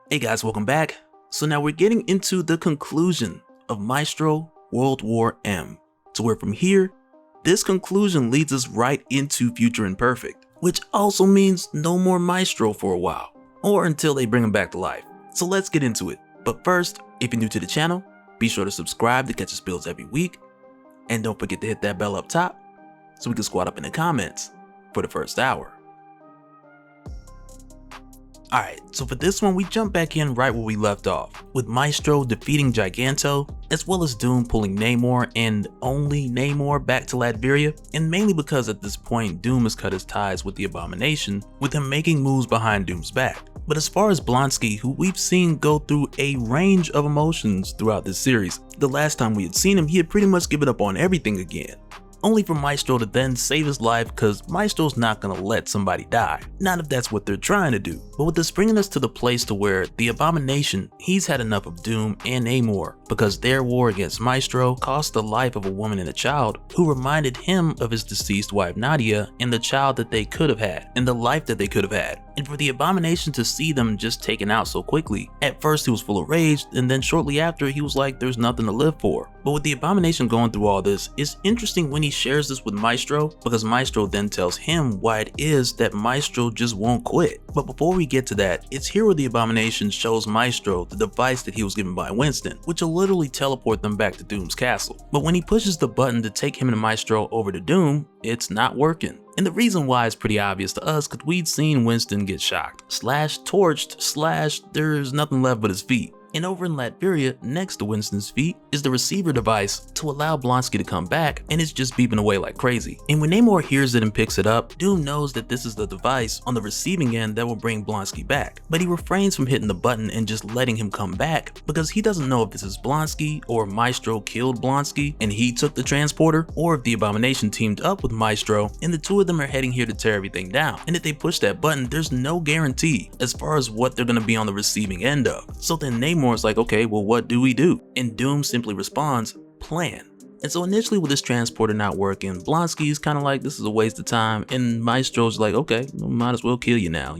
Hey guys, welcome back. So now we're getting into the conclusion of Maestro World War M. To where from here, this conclusion leads us right into Future Imperfect, which also means no more Maestro for a while, or until they bring him back to life. So let's get into it. But first, if you're new to the channel, be sure to subscribe to catch us builds every week, and don't forget to hit that bell up top so we can squat up in the comments for the first hour. Alright, so for this one we jump back in right where we left off, with Maestro defeating Giganto, as well as Doom pulling Namor and only Namor back to Latveria, and mainly because at this point Doom has cut his ties with the Abomination, with him making moves behind Doom's back. But as far as Blonsky, who we've seen go through a range of emotions throughout this series, the last time we had seen him he had pretty much given up on everything again. Only for Maestro to then save his life, because Maestro's not gonna let somebody die. Not if that's what they're trying to do. But with this bringing us to the place to where the Abomination, he's had enough of Doom and Namor, because their war against Maestro cost the life of a woman and a child who reminded him of his deceased wife Nadia and the child that they could have had, and the life that they could have had. And for the Abomination to see them just taken out so quickly, at first he was full of rage, and then shortly after he was like there's nothing to live for. But with the Abomination going through all this, it's interesting when he shares this with Maestro, because Maestro then tells him why it is that Maestro just won't quit. But before we get to that, it's here where the Abomination shows Maestro the device that he was given by Winston, which will literally teleport them back to Doom's castle. But when he pushes the button to take him and Maestro over to Doom, it's not working. And the reason why is pretty obvious to us, because we'd seen Winston get shocked, slash torched, slash there's nothing left but his feet. And over in Latveria, next to Winston's feet, is the receiver device to allow Blonsky to come back, and it's just beeping away like crazy. And when Namor hears it and picks it up, Doom knows that this is the device on the receiving end that will bring Blonsky back. But he refrains from hitting the button and just letting him come back, because he doesn't know if this is Blonsky or Maestro killed Blonsky and he took the transporter, or if the Abomination teamed up with Maestro and the two of them are heading here to tear everything down. And if they push that button, there's no guarantee as far as what they're going to be on the receiving end of. So then Namor's like, okay, well what do we do? And Doom simply responds, plan. And so initially with this transporter not working, Blonsky's kind of like, this is a waste of time, and Maestro's like, okay, might as well kill you now,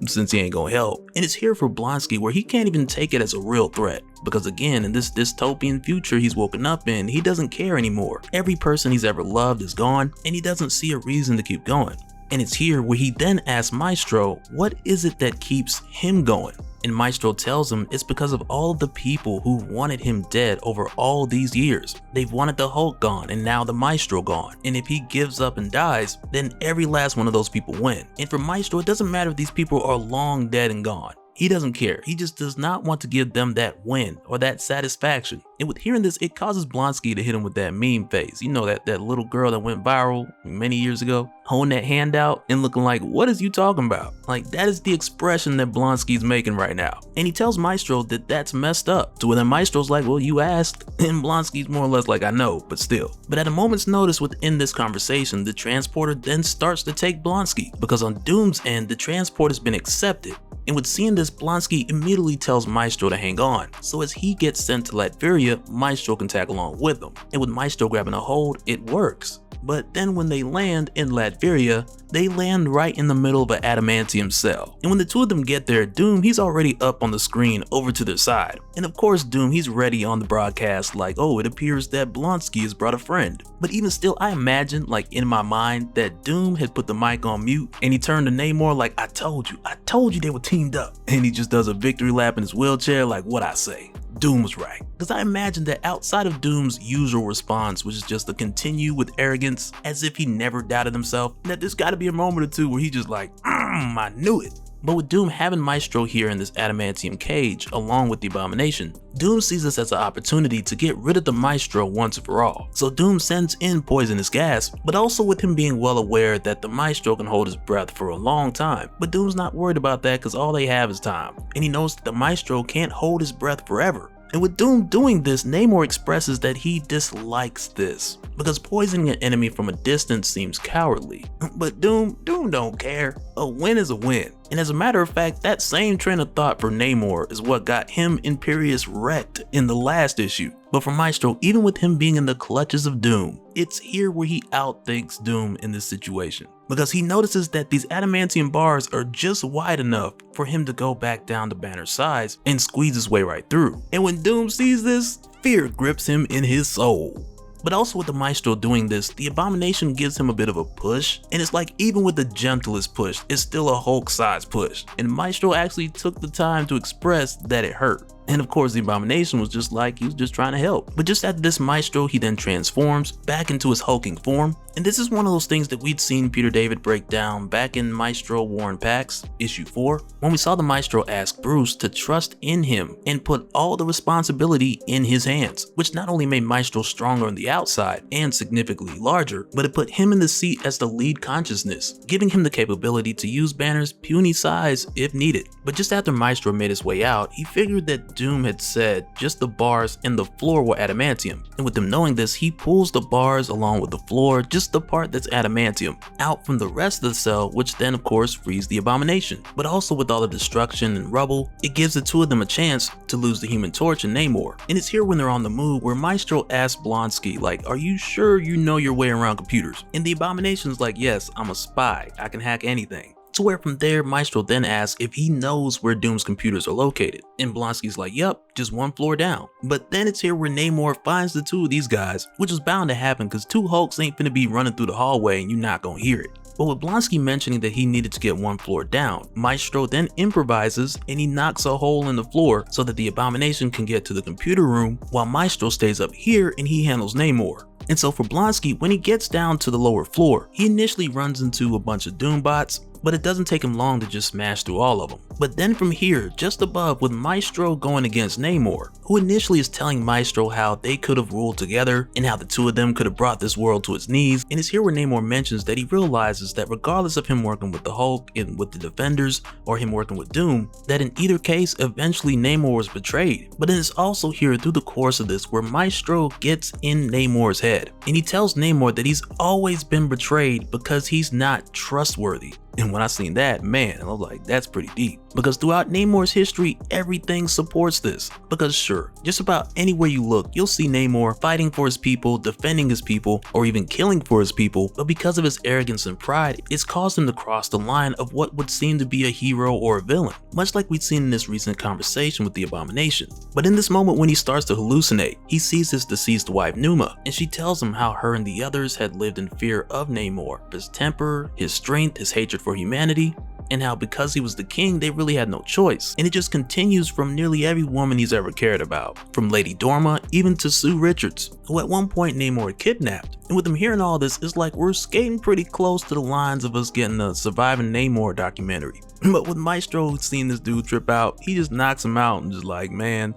since he ain't gonna help. And it's here for Blonsky where he can't even take it as a real threat, because again, in this dystopian future he's woken up in, he doesn't care anymore. Every person he's ever loved is gone, and he doesn't see a reason to keep going. And it's here where he then asks Maestro, what is it that keeps him going? And Maestro tells him it's because of all of the people who wanted him dead over all these years. They've wanted the Hulk gone and now the Maestro gone. And if he gives up and dies, then every last one of those people win. And for Maestro, it doesn't matter if these people are long dead and gone. He doesn't care. He just does not want to give them that win or that satisfaction. And with hearing this, it causes Blonsky to hit him with that meme face. That little girl that went viral many years ago, holding that hand out and looking like, what is you talking about? Like, that is the expression that Blonsky's making right now. And he tells Maestro that that's messed up. So then Maestro's like, well, you asked. And Blonsky's more or less like, I know, but still. But at a moment's notice within this conversation, the transporter then starts to take Blonsky, because on Doom's end, the transport has been accepted. And with seeing this, Blonsky immediately tells Maestro to hang on. So as he gets sent to Latveria, Maestro can tag along with him. And with Maestro grabbing a hold, it works. But then when they land in Latveria, they land right in the middle of an adamantium cell. And when the two of them get there, Doom, he's already up on the screen over to their side. And of course Doom, he's ready on the broadcast like, oh, it appears that Blonsky has brought a friend. But even still, I imagine, like in my mind, that Doom had put the mic on mute and he turned to Namor like, I told you they were teamed up. And he just does a victory lap in his wheelchair like, what I say. Doom was right. Because I imagine that outside of Doom's usual response, which is just to continue with arrogance as if he never doubted himself, that there's gotta be a moment or two where he just like, I knew it. But with Doom having Maestro here in this adamantium cage along with the Abomination, Doom sees this as an opportunity to get rid of the Maestro once and for all. So Doom sends in poisonous gas, but also with him being well aware that the Maestro can hold his breath for a long time. But Doom's not worried about that because all they have is time. And he knows that the Maestro can't hold his breath forever. And with Doom doing this, Namor expresses that he dislikes this, because poisoning an enemy from a distance seems cowardly. But Doom don't care. A win is a win. And as a matter of fact, that same train of thought for Namor is what got him Imperius wrecked in the last issue. But for Maestro, even with him being in the clutches of Doom, it's here where he outthinks Doom in this situation. because he notices that these adamantium bars are just wide enough for him to go back down to Banner's size and squeeze his way right through. And when Doom sees this, fear grips him in his soul. But also with the Maestro doing this, the Abomination gives him a bit of a push, and it's like even with the gentlest push, it's still a Hulk-sized push, and Maestro actually took the time to express that it hurt. And of course the Abomination was just like, he was just trying to help. But just after this Maestro, he then transforms back into his hulking form, and this is one of those things that we'd seen Peter David break down back in Maestro War and Pax, issue 4, when we saw the Maestro ask Bruce to trust in him and put all the responsibility in his hands, which not only made Maestro stronger on the outside and significantly larger, but it put him in the seat as the lead consciousness, giving him the capability to use Banner's puny size if needed. But just after Maestro made his way out, he figured that Doom had said just the bars and the floor were adamantium, and with him knowing this, he pulls the bars along with the floor, just the part that's adamantium, out from the rest of the cell, which then of course frees the Abomination. But also with all the destruction and rubble, it gives the two of them a chance to lose the Human Torch and Namor. And it's here when they're on the move where Maestro asks Blonsky, like, are you sure you know your way around computers? And the Abomination's like, yes, I'm a spy, I can hack anything. To where from there, Maestro then asks if he knows where Doom's computers are located, and Blonsky's like, yep, just one floor down. But then it's here where Namor finds the two of these guys, which was bound to happen because two Hulks ain't finna be running through the hallway and you're not gonna hear it. But with Blonsky mentioning that he needed to get one floor down, Maestro then improvises and he knocks a hole in the floor so that the Abomination can get to the computer room, while Maestro stays up here and he handles Namor. And so for Blonsky, when he gets down to the lower floor, he initially runs into a bunch of Doom bots, but it doesn't take him long to just smash through all of them. But then from here, just above, with Maestro going against Namor, who initially is telling Maestro how they could have ruled together and how the two of them could have brought this world to its knees, and it's here where Namor mentions that he realizes that regardless of him working with the Hulk and with the Defenders, or him working with Doom, that in either case, eventually Namor was betrayed. But then it's also here through the course of this where Maestro gets in Namor's head, and he tells Namor that he's always been betrayed because he's not trustworthy. And when I seen that, man, I was like, that's pretty deep. Because throughout Namor's history, everything supports this. Because sure, just about anywhere you look, you'll see Namor fighting for his people, defending his people, or even killing for his people. But because of his arrogance and pride, it's caused him to cross the line of what would seem to be a hero or a villain. Much like we'd seen in this recent conversation with the Abomination. But in this moment when he starts to hallucinate, he sees his deceased wife Numa, and she tells him how her and the others had lived in fear of Namor, his temper, his strength, his hatred for humanity, and how because he was the king, they really had no choice. And it just continues from nearly every woman he's ever cared about, from Lady Dorma even to Sue Richards, who at one point Namor had kidnapped. And with him hearing all this, it's like we're skating pretty close to the lines of us getting a Surviving Namor documentary. But with Maestro seeing this dude trip out, he just knocks him out and just like, man,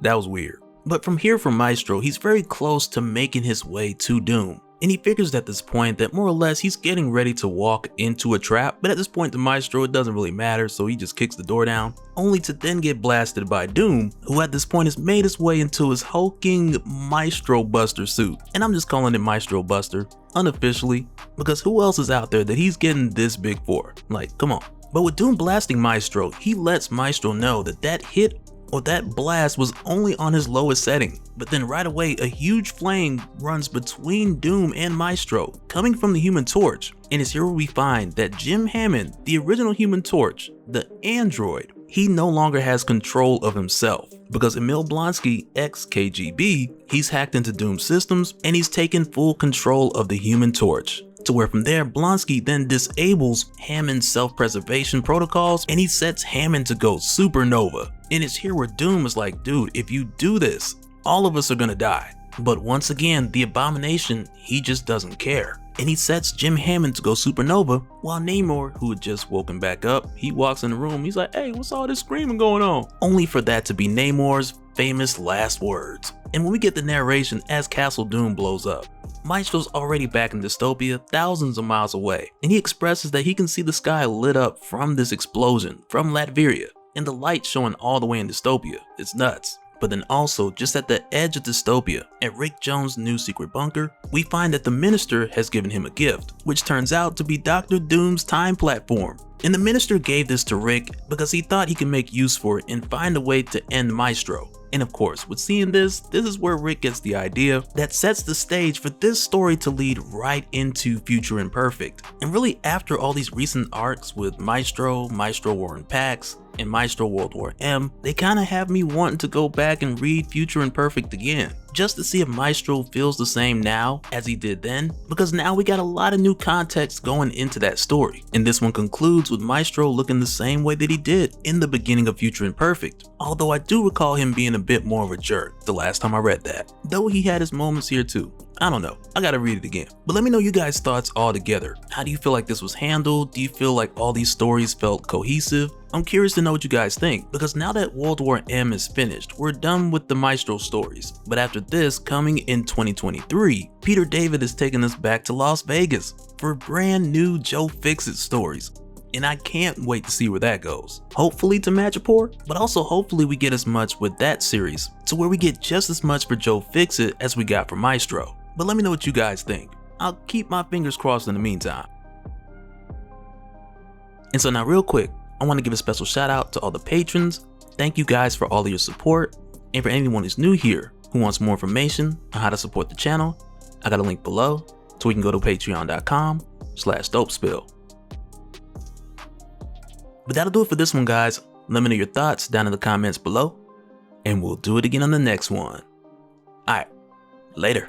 that was weird. But from here for Maestro, he's very close to making his way to Doom. And he figures at this point that more or less he's getting ready to walk into a trap, but at this point to Maestro it doesn't really matter, so he just kicks the door down, only to then get blasted by Doom, who at this point has made his way into his hulking Maestro Buster suit. And I'm just calling it Maestro Buster, unofficially, because who else is out there that he's getting this big for? Like, come on. But with Doom blasting Maestro, he lets Maestro know that that hit or that blast was only on his lowest setting. But then right away, a huge flame runs between Doom and Maestro, coming from the Human Torch. And it's here where we find that Jim Hammond, the original Human Torch, the android, he no longer has control of himself. Because Emil Blonsky, ex-KGB, he's hacked into Doom's systems and he's taken full control of the Human Torch. To where from there, Blonsky then disables Hammond's self-preservation protocols and he sets Hammond to go supernova. And it's here where Doom is like, dude, if you do this, all of us are gonna die. But once again, the Abomination, he just doesn't care. And he sets Jim Hammond to go supernova, while Namor, who had just woken back up, he walks in the room, he's like, hey, what's all this screaming going on? Only for that to be Namor's famous last words. And when we get the narration as Castle Doom blows up, Maestro's already back in dystopia, thousands of miles away, and he expresses that he can see the sky lit up from this explosion, from Latveria, and the light showing all the way in dystopia. It's nuts. But then also, just at the edge of dystopia, at Rick Jones' new secret bunker, we find that the Minister has given him a gift, which turns out to be Dr. Doom's time platform. And the Minister gave this to Rick because he thought he could make use for it and find a way to end Maestro. And of course, with seeing this is where Rick gets the idea that sets the stage for this story to lead right into Future Imperfect. And really after all these recent arcs with Maestro, Maestro War and Pax, and Maestro World War M, they kinda have me wanting to go back and read Future Imperfect again, just to see if Maestro feels the same now as he did then, because now we got a lot of new context going into that story. And this one concludes with Maestro looking the same way that he did in the beginning of Future Imperfect, although I do recall him being a bit more of a jerk the last time I read that, though he had his moments here too. I don't know, I gotta read it again. But let me know you guys' thoughts all together. How do you feel like this was handled? Do you feel like all these stories felt cohesive? I'm curious to know what you guys think, because now that World War M is finished, we're done with the Maestro stories. But after this, coming in 2023, Peter David is taking us back to Las Vegas for brand new Joe Fixit stories. And I can't wait to see where that goes. Hopefully to Madripoor, but also hopefully we get as much with that series, to where we get just as much for Joe Fixit as we got for Maestro. But let me know what you guys think. I'll keep my fingers crossed in the meantime. And so now real quick, I want to give a special shout out to all the patrons. Thank you guys for all of your support. And for anyone who's new here who wants more information on how to support the channel, I got a link below so we can go to patreon.com/dopespill. But that'll do it for this one, guys. Let me know your thoughts down in the comments below, and we'll do it again on the next one. Alright, later.